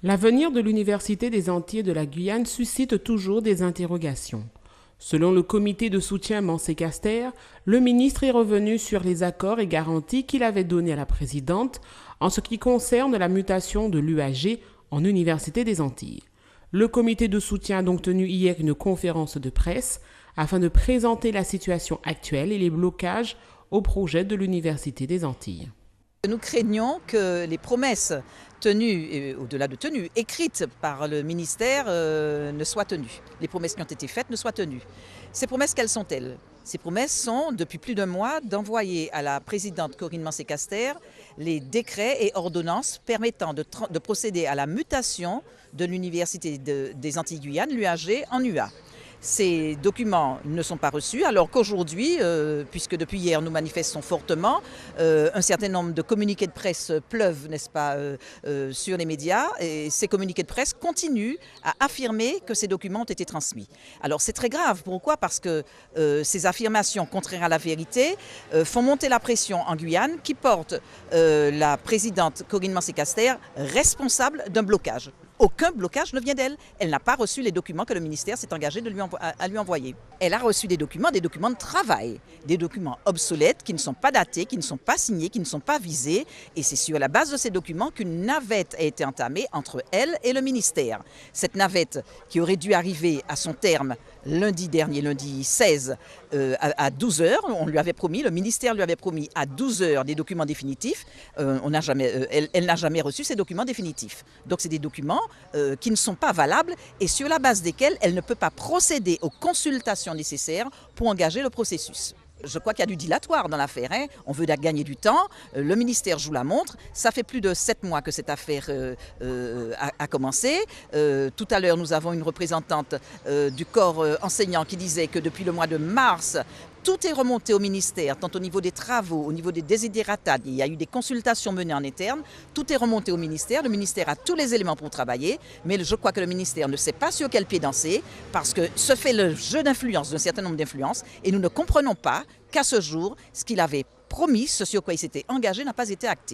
L'avenir de l'Université des Antilles de la Guyane suscite toujours des interrogations. Selon le comité de soutien Mancé-Caster, le ministre est revenu sur les accords et garanties qu'il avait donnés à la présidente en ce qui concerne la mutation de l'UAG en Université des Antilles. Le comité de soutien a donc tenu hier une conférence de presse afin de présenter la situation actuelle et les blocages au projet de l'Université des Antilles. Nous craignons que les promesses tenues, et au-delà de tenues, écrites par le ministère ne soient tenues. Les promesses qui ont été faites ne soient tenues. Ces promesses, quelles sont-elles? Ces promesses sont, depuis plus d'un mois, d'envoyer à la présidente Corinne Mancé-Caster les décrets et ordonnances permettant de procéder à la mutation de l'Université des Antilles Guyane, l'UAG, en UA. Ces documents ne sont pas reçus, alors qu'aujourd'hui, puisque depuis hier nous manifestons fortement, un certain nombre de communiqués de presse pleuvent, n'est-ce pas, sur les médias, et ces communiqués de presse continuent à affirmer que ces documents ont été transmis. Alors c'est très grave, pourquoi? Parce que ces affirmations contraires à la vérité font monter la pression en Guyane qui porte la présidente Corinne Mancé-Caster responsable d'un blocage. Aucun blocage ne vient d'elle. Elle n'a pas reçu les documents que le ministère s'est engagé à lui envoyer. Elle a reçu des documents de travail, des documents obsolètes qui ne sont pas datés, qui ne sont pas signés, qui ne sont pas visés. Et c'est sur la base de ces documents qu'une navette a été entamée entre elle et le ministère. Cette navette qui aurait dû arriver à son terme lundi dernier, lundi 16, à 12 h, on lui avait promis, le ministère lui avait promis à 12 h des documents définitifs. Elle n'a jamais reçu ces documents définitifs. Donc c'est des documents qui ne sont pas valables et sur la base desquels elle ne peut pas procéder aux consultations nécessaires pour engager le processus. Je crois qu'il y a du dilatoire dans l'affaire. On veut gagner du temps. Le ministère joue la montre. Ça fait plus de 7 mois que cette affaire a commencé. Tout à l'heure, nous avons une représentante du corps enseignant qui disait que depuis le mois de mars, tout est remonté au ministère, tant au niveau des travaux, au niveau des desiderata. Il y a eu des consultations menées en interne. Tout est remonté au ministère. Le ministère a tous les éléments pour travailler. Mais je crois que le ministère ne sait pas sur quel pied danser parce que se fait le jeu d'influence, d'un certain nombre d'influences. Et nous ne comprenons pas qu'à ce jour, ce qu'il avait promis, ce sur quoi il s'était engagé, n'a pas été acté.